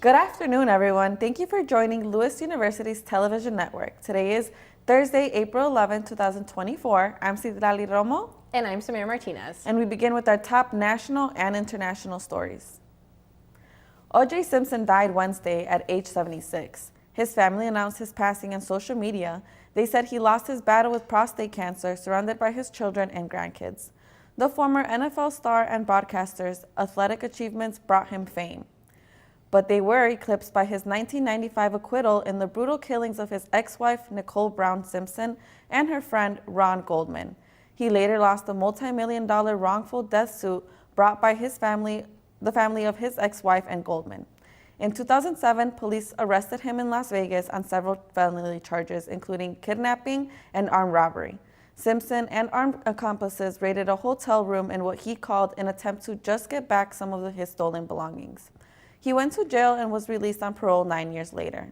Good afternoon, everyone. Thank you for joining Lewis University's television network. Today is Thursday, April 11, 2024. I'm Citlali Romo. And I'm Samira Martinez. And we begin with our top national and international stories. O.J. Simpson died Wednesday at age 76. His family announced his passing on social media. They said he lost his battle with prostate cancer, surrounded by his children and grandkids. The former NFL star and broadcaster's athletic achievements brought him fame, but they were eclipsed by his 1995 acquittal in the brutal killings of his ex-wife Nicole Brown Simpson and her friend Ron Goldman. He later lost a multi-million-dollar wrongful death suit brought by his family, the family of his ex-wife and Goldman. In 2007, police arrested him in Las Vegas on several felony charges, including kidnapping and armed robbery. Simpson and armed accomplices raided a hotel room in what he called an attempt to just get back some of his stolen belongings. He went to jail and was released on parole 9 years later.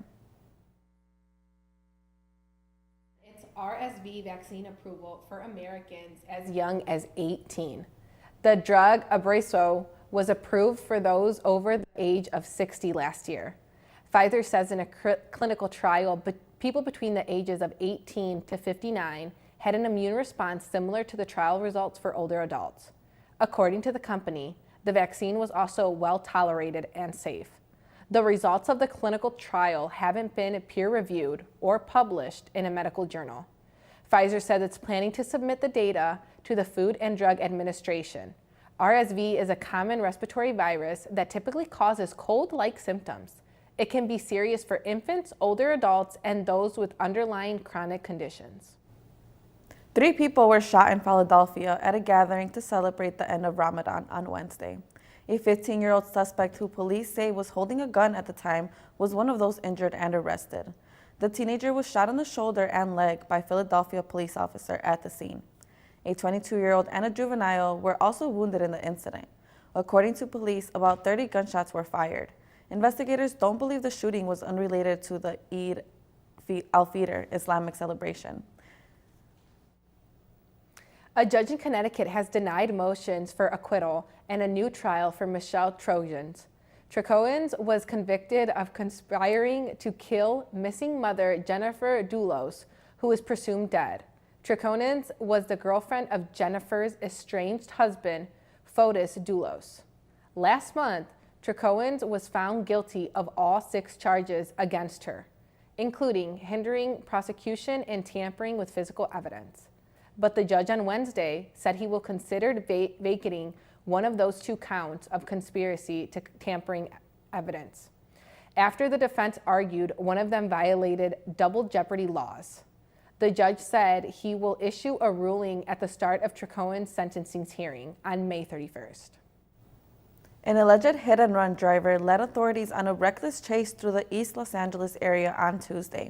It's RSV vaccine approval for Americans as young as 18. The drug Abrysvo was approved for those over the age of 60 last year. Pfizer says in a clinical trial, people between the ages of 18 to 59 had an immune response similar to the trial results for older adults. According to the company, the vaccine was also well tolerated and safe. The results of the clinical trial haven't been peer-reviewed or published in a medical journal. Pfizer said it's planning to submit the data to the Food and Drug Administration. RSV is a common respiratory virus that typically causes cold-like symptoms. It can be serious for infants, older adults, and those with underlying chronic conditions. 3 people were shot in Philadelphia at a gathering to celebrate the end of Ramadan on Wednesday. A 15-year-old suspect who police say was holding a gun at the time was one of those injured and arrested. The teenager was shot in the shoulder and leg by a Philadelphia police officer at the scene. A 22-year-old and a juvenile were also wounded in the incident. According to police, about 30 gunshots were fired. Investigators don't believe the shooting was unrelated to the Eid al-Fitr Islamic celebration. A judge in Connecticut has denied motions for acquittal and a new trial for Michelle Trojans. Trojans was convicted of conspiring to kill missing mother Jennifer Dulos, who is presumed dead. Trojans was the girlfriend of Jennifer's estranged husband, Fotis Dulos. Last month, Trojans was found guilty of all 6 charges against her, including hindering prosecution and tampering with physical evidence. But the judge on Wednesday said he will consider vacating one of those 2 counts of conspiracy to tampering evidence. After the defense argued one of them violated double jeopardy laws, the judge said he will issue a ruling at the start of Trojans' sentencing hearing on May 31st. An alleged hit-and-run driver led authorities on a reckless chase through the East Los Angeles area on Tuesday.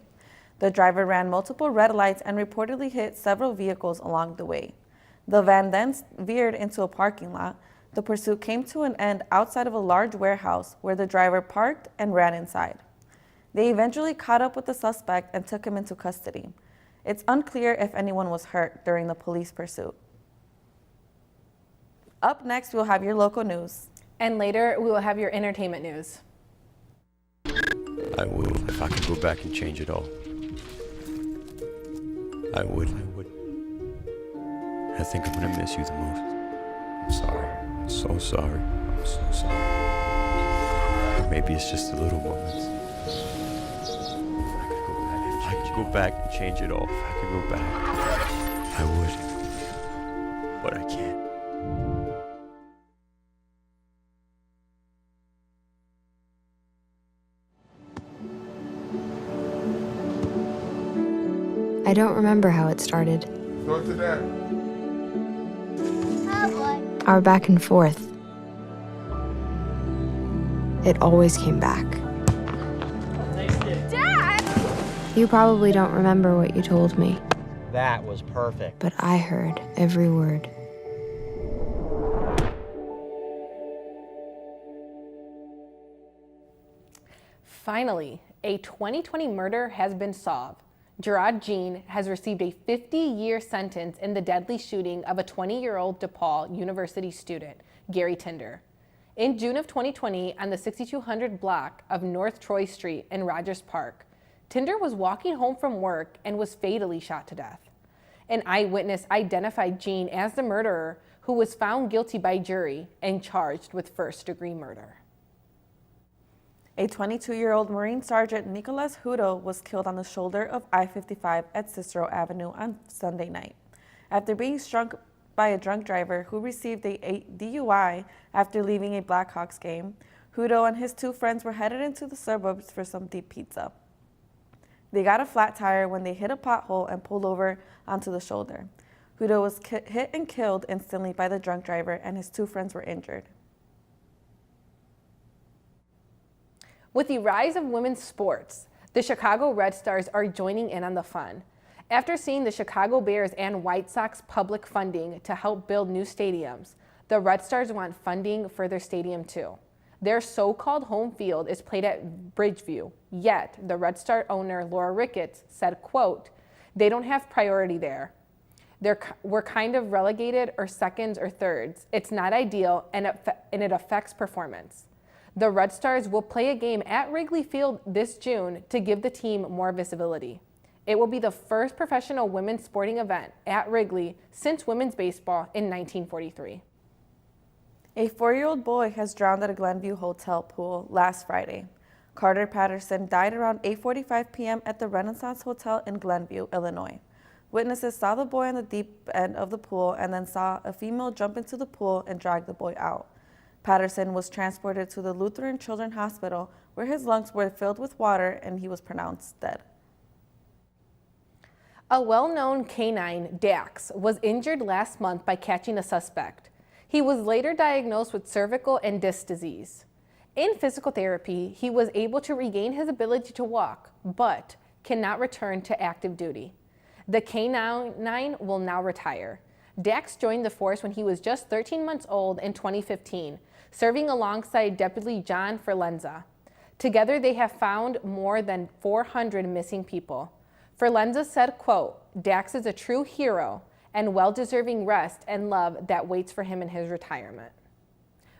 The driver ran multiple red lights and reportedly hit several vehicles along the way. The van then veered into a parking lot. The pursuit came to an end outside of a large warehouse where the driver parked and ran inside. They eventually caught up with the suspect and took him into custody. It's unclear if anyone was hurt during the police pursuit. Up next, we'll have your local news. And later, we will have your entertainment news. I would if I could go back and change it all. I would. I think I'm gonna miss you the most. I'm sorry. I'm so sorry. I'm so sorry. Or maybe it's just the little moments. If I could go back and change it all. If I could go back, I would. But I can't. I don't remember how it started. Go to that. Our back and forth. It always came back. Dad! You probably don't remember what you told me, That was perfect. but I heard every word. Finally, a 2020 murder has been solved. Gerard Jean has received a 50-year sentence in the deadly shooting of a 20-year-old DePaul University student, Gary Tinder. In June of 2020, on the 6200 block of North Troy Street in Rogers Park, Tinder was walking home from work and was fatally shot to death. An eyewitness identified Jean as the murderer, who was found guilty by jury and charged with first-degree murder. A 22-year-old Marine Sergeant Nicolas Hudo was killed on the shoulder of I-55 at Cicero Avenue on Sunday night after being struck by a drunk driver who received a DUI after leaving a Blackhawks game. Hudo and his two friends were headed into the suburbs for some deep pizza. They got a flat tire when they hit a pothole and pulled over onto the shoulder. Hudo was hit and killed instantly by the drunk driver, and his two friends were injured. With the rise of women's sports, the Chicago Red Stars are joining in on the fun. After seeing the Chicago Bears and White Sox public funding to help build new stadiums, the Red Stars want funding for their stadium too. Their so-called home field is played at Bridgeview, yet the Red Star owner, Laura Ricketts, said, quote, "They don't have priority there. We're kind of relegated or seconds or thirds. It's not ideal and it affects performance. The Red Stars will play a game at Wrigley Field this June to give the team more visibility. It will be the first professional women's sporting event at Wrigley since women's baseball in 1943. A 4-year-old boy has drowned at a Glenview hotel pool last Friday. Carter Patterson died around 8:45 p.m. at the Renaissance Hotel in Glenview, Illinois. Witnesses saw the boy on the deep end of the pool and then saw a female jump into the pool and drag the boy out. Patterson was transported to the Lutheran Children's Hospital, where his lungs were filled with water and he was pronounced dead. A well-known canine, Dax, was injured last month by catching a suspect. He was later diagnosed with cervical and disc disease. In physical therapy, he was able to regain his ability to walk, but cannot return to active duty. The canine will now retire. Dax joined the force when he was just 13 months old in 2015, serving alongside Deputy John Ferlenza. Together, they have found more than 400 missing people. Ferlenza said, quote, "Dax is a true hero and well-deserving rest and love that waits for him in his retirement."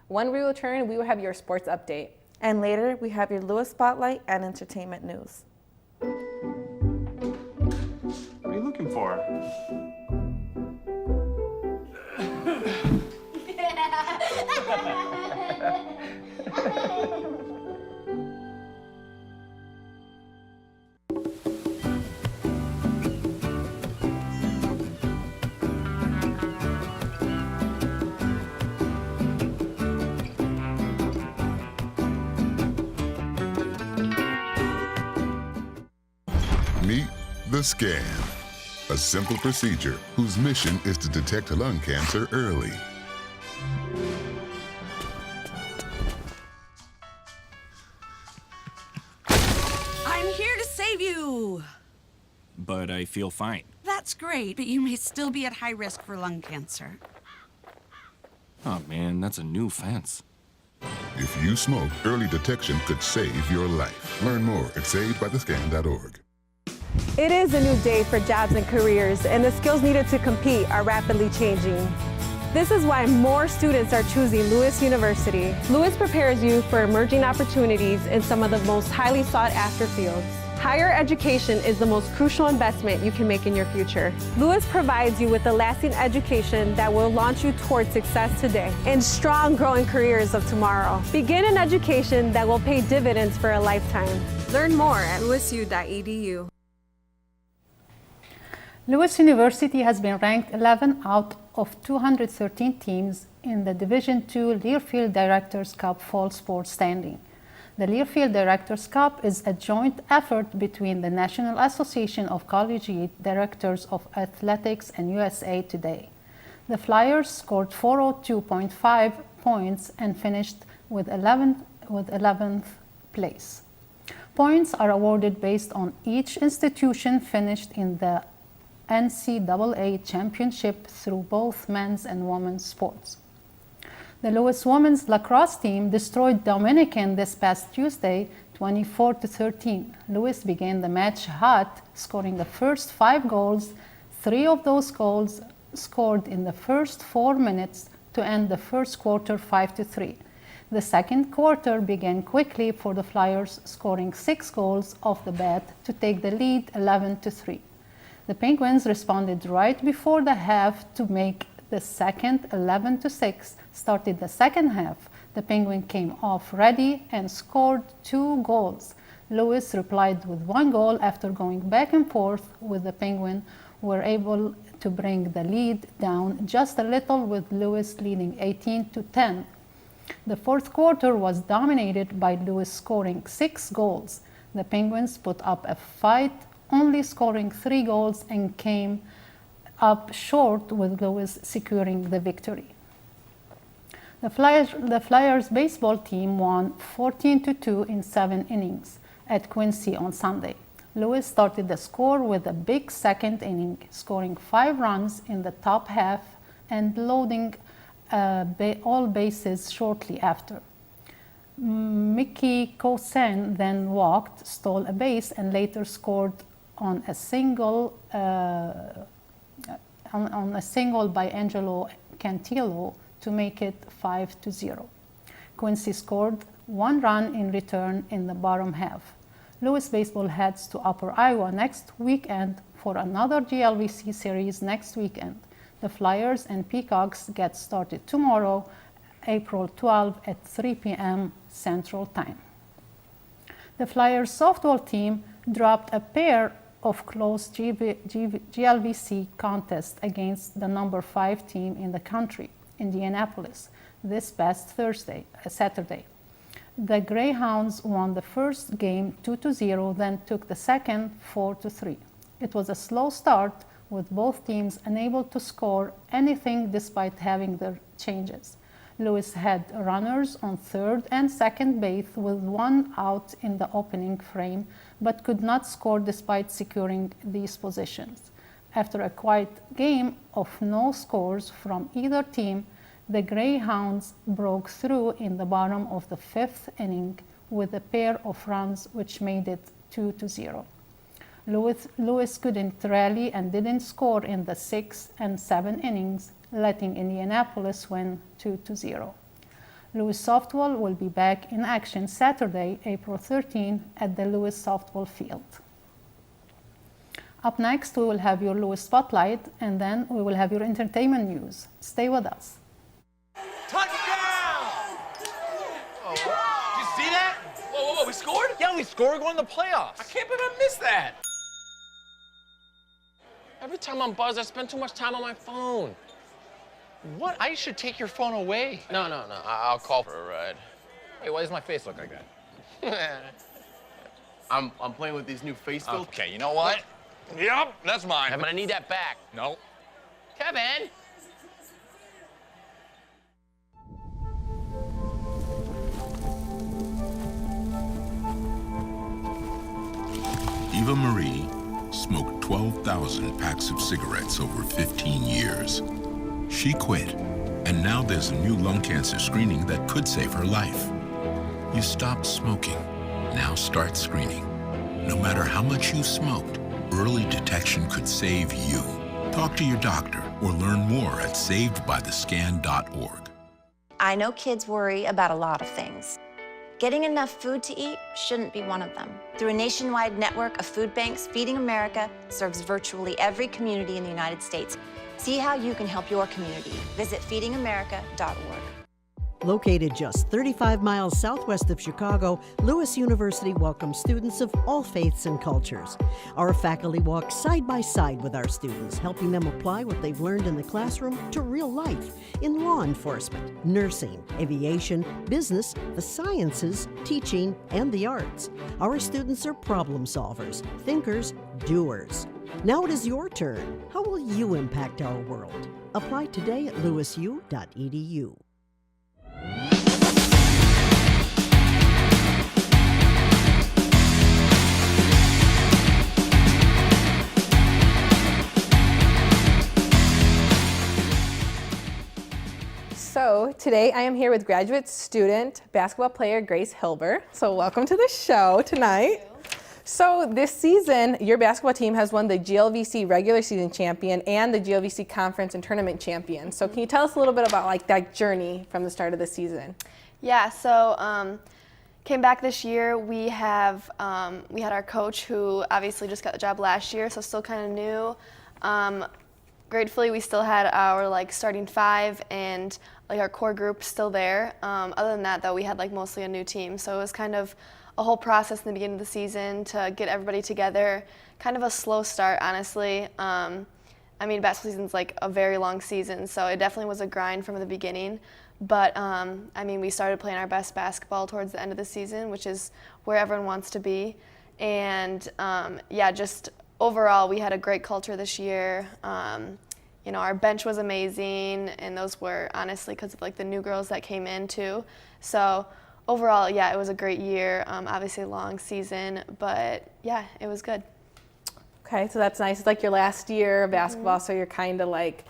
When we return, we will have your sports update. And later, we have your Lewis Spotlight and entertainment news. What are you looking for? Meet the Scan, a simple procedure whose mission is to detect lung cancer early. I'm here to save you. But I feel fine. That's great, but you may still be at high risk for lung cancer. Oh man, that's a new fence. If you smoke, early detection could save your life. Learn more at savedbythescan.org. It is a new day for jobs and careers, and the skills needed to compete are rapidly changing. This is why more students are choosing Lewis University. Lewis prepares you for emerging opportunities in some of the most highly sought-after fields. Higher education is the most crucial investment you can make in your future. Lewis provides you with a lasting education that will launch you towards success today and strong, growing careers of tomorrow. Begin an education that will pay dividends for a lifetime. Learn more at lewisu.edu. Lewis University has been ranked 11 out of 213 teams in the Division II Learfield Directors Cup Fall Sports Standing. The Learfield Directors Cup is a joint effort between the National Association of Collegiate Directors of Athletics and USA Today. The Flyers scored 402.5 points and finished with 11th place. Points are awarded based on each institution finished in the NCAA championship through both men's and women's sports. The Lewis women's lacrosse team destroyed Dominican this past Tuesday, 24-13. Lewis began the match hot, scoring the first 5 goals. 3 of those goals scored in the first 4 minutes to end the first quarter 5-3. The second quarter began quickly for the Flyers, scoring 6 goals off the bat to take the lead 11-3. The Penguins responded right before the half to make the second 11-6. Started the second half. The Penguin came off ready and scored 2 goals. Lewis replied with 1 goal after going back and forth with the Penguin, were able to bring the lead down just a little with Lewis leading 18-10. The fourth quarter was dominated by Lewis scoring 6 goals. The Penguins put up a fight, only scoring 3 goals and came up short with Lewis securing the victory. The Flyers baseball team won 14-2 in 7 innings at Quincy on Sunday. Lewis started the score with a big second inning, scoring 5 runs in the top half and loading all bases shortly after. Mickey Kosen then walked, stole a base, and later scored on a single by Angelo Cantillo to make it 5-0. Quincy scored 1 run in return in the bottom half. Lewis baseball heads to Upper Iowa next weekend for another GLVC series next weekend. The Flyers and Peacocks get started tomorrow, April 12 at 3 p.m. Central Time. The Flyers softball team dropped a pair of close GLVC contests against the number 5 team in the country, Indianapolis, this past Saturday. The Greyhounds won the first game 2-0, then took the second 4-3. It was a slow start with both teams unable to score anything despite having their changes. Lewis had runners on third and second base with 1 out in the opening frame, but could not score despite securing these positions. After a quiet game of no scores from either team, the Greyhounds broke through in the bottom of the 5th inning with a pair of runs which made it 2-0. Lewis couldn't rally and didn't score in the 6th and 7th innings, letting Indianapolis win 2-0. Lewis softball will be back in action Saturday, April 13 at the Lewis softball field. Up next, we will have your Lewis Spotlight, and then we will have your entertainment news. Stay with us. Touchdown! Oh, did you see that? Whoa, we scored? Yeah, we scored. We're going to the playoffs. I can't believe I missed that. Every time I'm buzzed, I spend too much time on my phone. What? I should take your phone away. No. I'll call for a ride. Hey, why does my face look like that? I'm playing with these new face filters. Okay, you know what? Yep, that's mine. I'm gonna need that back. No. Kevin! Eva Marie smoked 12,000 packs of cigarettes over 15 years. She quit, and now there's a new lung cancer screening that could save her life. You stopped smoking. Now start screening. No matter how much you smoked, early detection could save you. Talk to your doctor or learn more at savedbythescan.org. I know kids worry about a lot of things. Getting enough food to eat shouldn't be one of them. Through a nationwide network of food banks, Feeding America serves virtually every community in the United States. See how you can help your community. Visit feedingamerica.org. Located just 35 miles southwest of Chicago, Lewis University welcomes students of all faiths and cultures. Our faculty walk side by side with our students, helping them apply what they've learned in the classroom to real life in law enforcement, nursing, aviation, business, the sciences, teaching, and the arts. Our students are problem solvers, thinkers, doers. Now it is your turn. How will you impact our world? Apply today at lewisu.edu. So today I am here with graduate student basketball player Grace Hilber. So welcome to the show tonight. So this season, your basketball team has won the GLVC regular season champion and the GLVC conference and tournament champion. So can you tell us a little bit about like that journey from the start of the season? Yeah, so came back this year. We had our coach who obviously just got the job last year, so still kind of new. Gratefully, we still had our like starting five and like our core group still there. Other than that, though, we had like mostly a new team, so it was kind of a whole process in the beginning of the season to get everybody together. Kind of a slow start, honestly. I mean, basketball season's like a very long season, so it definitely was a grind from the beginning. But I mean, we started playing our best basketball towards the end of the season, which is where everyone wants to be. And yeah, just overall, we had a great culture this year. You know, our bench was amazing, and those were honestly because of like the new girls that came in too. So overall, yeah, it was a great year. Obviously, a long season, but yeah, it was good. Okay, so that's nice. It's like your last year of basketball, so you're kind of like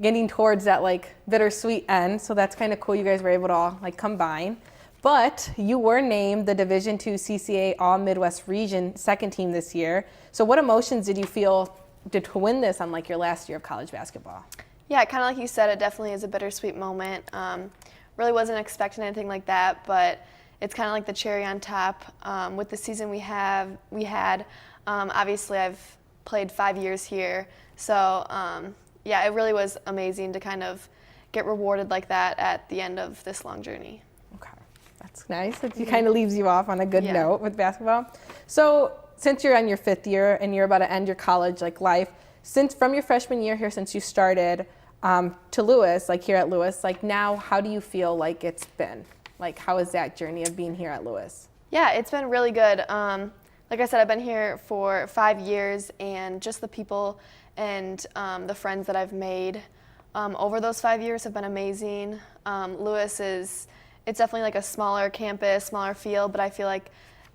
getting towards that like bittersweet end. So that's kind of cool. You guys were able to all like combine. But you were named the Division II CCA All Midwest Region second team this year. So what emotions did you feel to win this on like your last year of college basketball? Yeah, kind of like you said, it definitely is a bittersweet moment. Really wasn't expecting anything like that, but it's kind of like the cherry on top. With the season we had, obviously I've played 5 years here, so yeah, it really was amazing to kind of get rewarded like that at the end of this long journey. Okay, that's nice. It kind of leaves you off on a good note with basketball. So since you're on your 5th year and you're about to end your college like life, since from your freshman year here, since you started to Lewis, like here at Lewis, like now, how do you feel like it's been? Like, how is that journey of being here at Lewis? Yeah, it's been really good. Like I said, I've been here for 5 years, and just the people and the friends that I've made over those 5 years have been amazing. Lewis it's definitely like a smaller campus, smaller field, but I feel like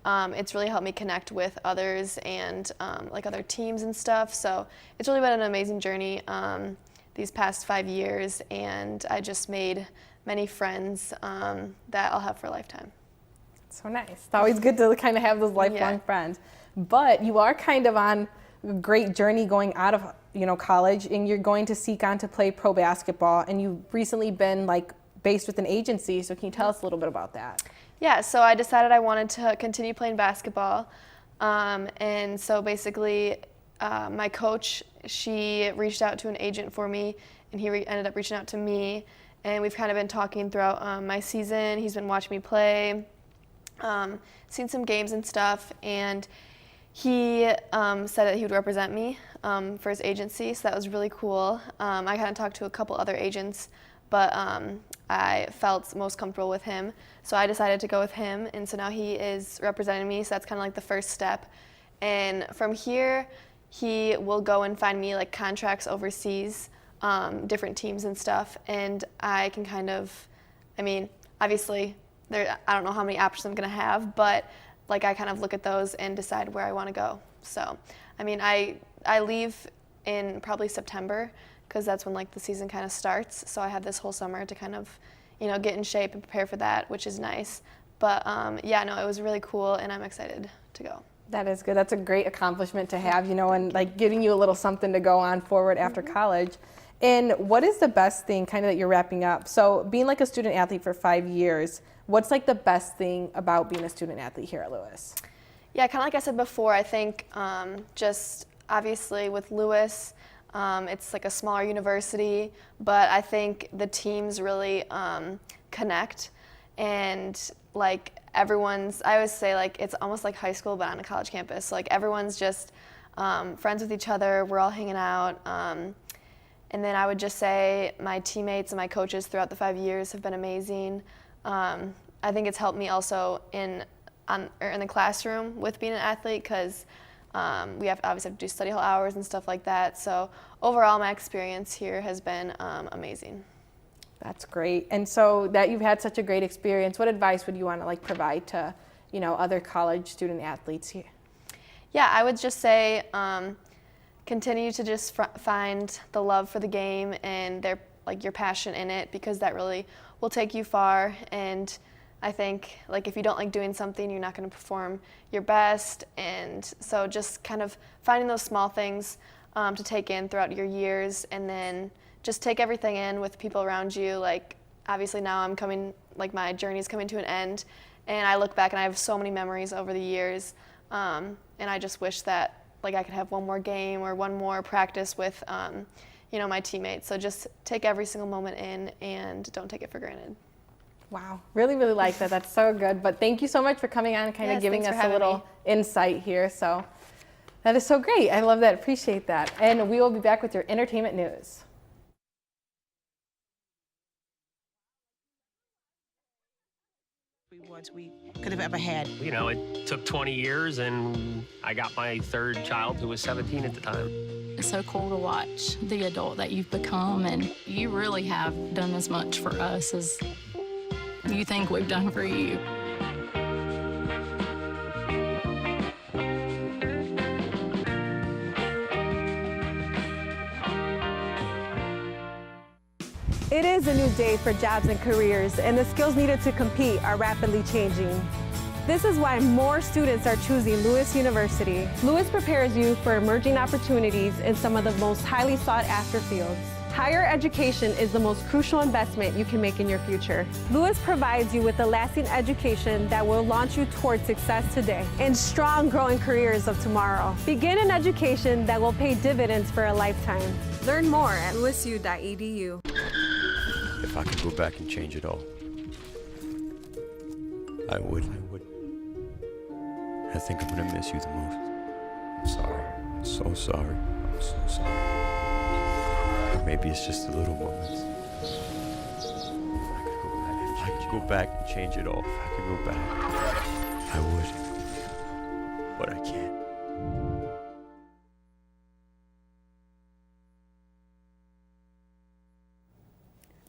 it's really helped me connect with others and like other teams and stuff. So it's really been an amazing journey these past 5 years, and I just made many friends that I'll have for a lifetime. So nice. It's always good to kind of have those lifelong friends. But you are kind of on a great journey going out of college, and you're going to seek on to play pro basketball, and you've recently been like based with an agency. So can you tell us a little bit about that? Yeah, so I decided I wanted to continue playing basketball, and so basically my coach, she reached out to an agent for me, and he ended up reaching out to me, and we've kind of been talking throughout my season. He's been watching me play, seen some games and stuff, and he said that he would represent me for his agency, so that was really cool. I kind of talked to a couple other agents, but I felt most comfortable with him, so I decided to go with him, and so now he is representing me, so that's kind of like the first step. And from here, he will go and find me like contracts overseas, different teams and stuff, and I can kind of, I mean, obviously, I don't know how many options I'm gonna have, but like I kind of look at those and decide where I want to go. So, I mean, I leave in probably September, because that's when like the season kind of starts. So I have this whole summer to kind of, get in shape and prepare for that, which is nice. But yeah, no, it was really cool, and I'm excited to go. That is good. That's a great accomplishment to have, and like giving you a little something to go on forward after college. And what is the best thing, kind of that you're wrapping up? So being like a student athlete for 5 years, what's like the best thing about being a student athlete here at Lewis? Yeah, kind of like I said before, I think just obviously with Lewis, it's like a smaller university, but I think the teams really connect, and like everyone's, I always say like it's almost like high school but on a college campus. So, like everyone's just friends with each other, we're all hanging out. And then I would just say my teammates and my coaches throughout the 5 years have been amazing. I think it's helped me also in the classroom with being an athlete, because we obviously have to do study hall hours and stuff like that. So overall, my experience here has been amazing. That's great. And so that you've had such a great experience, what advice would you want to like provide to other college student athletes here? Yeah, I would just say continue to just find the love for the game and your passion in it, because that really will take you far. And I think like if you don't like doing something, you're not going to perform your best. And so just kind of finding those small things to take in throughout your years, and then just take everything in with people around you. Like obviously now I'm coming like my journey is coming to an end, and I look back and I have so many memories over the years, and I just wish that like I could have one more game or one more practice with you know, my teammates. So just take every single moment in and don't take it for granted. Wow, really, really like that. That's so good. But thank you so much for coming on and kind of giving us a little insight here. So that is so great. I love that. Appreciate that. And we will be back with your entertainment news. Rewards we could have ever had. You know, it took 20 years and I got my third child who was 17 at the time. It's so cool to watch the adult that you've become, and you really have done as much for us as you think we've done for you. It is a new day for jobs and careers, and the skills needed to compete are rapidly changing. This is why more students are choosing Lewis University. Lewis prepares you for emerging opportunities in some of the most highly sought after fields. Higher education is the most crucial investment you can make in your future. Lewis provides you with a lasting education that will launch you towards success today and strong growing careers of tomorrow. Begin an education that will pay dividends for a lifetime. Learn more at lewisu.edu. If I could go back and change it all, I would. I think I'm gonna miss you the most. I'm sorry. I'm so sorry. I'm so sorry. Maybe it's just the little moments. If I could go back and change it all, if I could go back, I would. But I can't.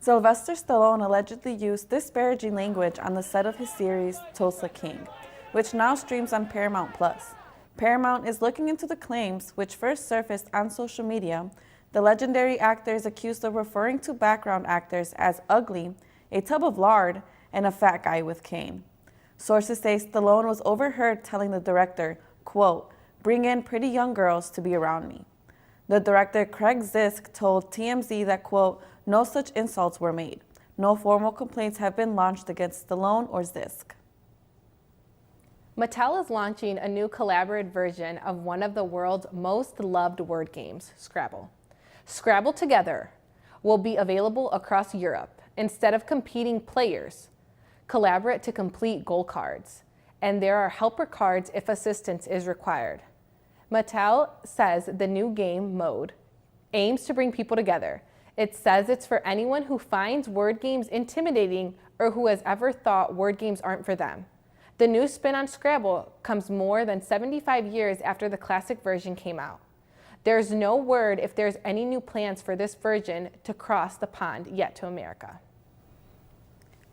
Sylvester Stallone allegedly used disparaging language on the set of his series Tulsa King, which now streams on Paramount+. Paramount is looking into the claims, which first surfaced on social media. The legendary actor is accused of referring to background actors as ugly, a tub of lard, and a fat guy with cane. Sources say Stallone was overheard telling the director, quote, "Bring in pretty young girls to be around me." The director, Craig Zisk, told TMZ that, quote, "No such insults were made. No formal complaints have been launched against Stallone or Zisk." Mattel is launching a new collaborative version of one of the world's most loved word games, Scrabble. Scrabble Together will be available across Europe. Instead of competing players, collaborate to complete goal cards, and there are helper cards if assistance is required. Mattel says the new game mode aims to bring people together. It says it's for anyone who finds word games intimidating or who has ever thought word games aren't for them. The new spin on Scrabble comes more than 75 years after the classic version came out. There's no word if there's any new plans for this version to cross the pond yet to America.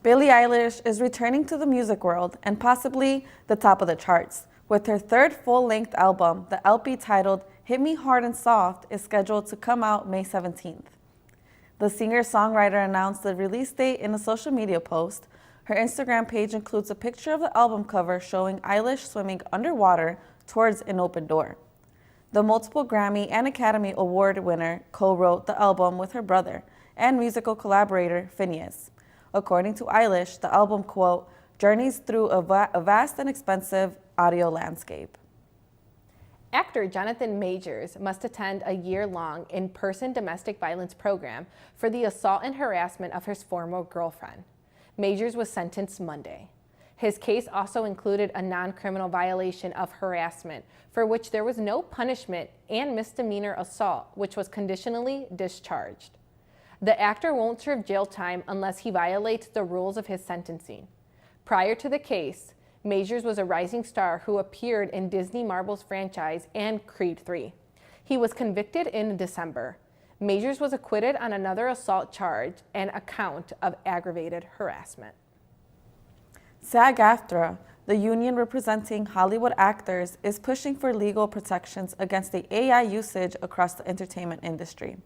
Billie Eilish is returning to the music world and possibly the top of the charts. With her third full-length album, the LP titled Hit Me Hard and Soft is scheduled to come out May 17th. The singer-songwriter announced the release date in a social media post. Her Instagram page includes a picture of the album cover showing Eilish swimming underwater towards an open door. The multiple Grammy and Academy Award winner co-wrote the album with her brother and musical collaborator Finneas. According to Eilish, the album, quote, journeys through a vast and expensive audio landscape. Actor Jonathan Majors must attend a year-long in-person domestic violence program for the assault and harassment of his former girlfriend. Majors was sentenced Monday. His case also included a non-criminal violation of harassment for which there was no punishment and misdemeanor assault, which was conditionally discharged. The actor won't serve jail time unless he violates the rules of his sentencing. Prior to the case, Majors was a rising star who appeared in Disney Marvel's franchise and Creed 3. He was convicted in December. Majors was acquitted on another assault charge and a count of aggravated harassment. SAG-AFTRA, the union representing Hollywood actors, is pushing for legal protections against the AI usage across the entertainment industry.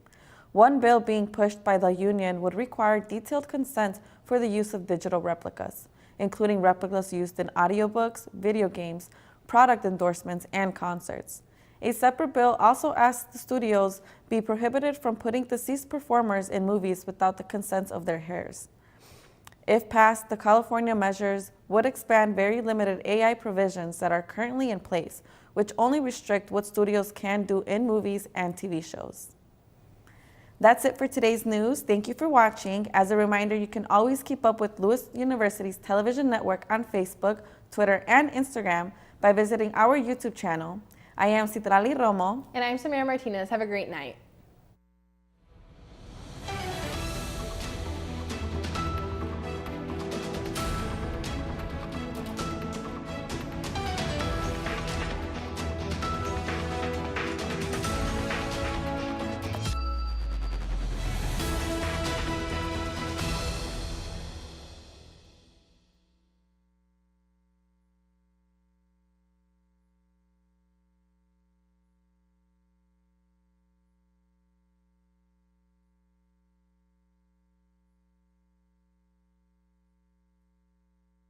One bill being pushed by the union would require detailed consent for the use of digital replicas, including replicas used in audiobooks, video games, product endorsements, and concerts. A separate bill also asks the studios be prohibited from putting deceased performers in movies without the consent of their heirs. If passed, the California measures would expand very limited AI provisions that are currently in place, which only restrict what studios can do in movies and TV shows. That's it for today's news. Thank you for watching. As a reminder, you can always keep up with Lewis University's television network on Facebook, Twitter, and Instagram by visiting our YouTube channel. I am Citlali Romo. And I'm Samira Martinez. Have a great night.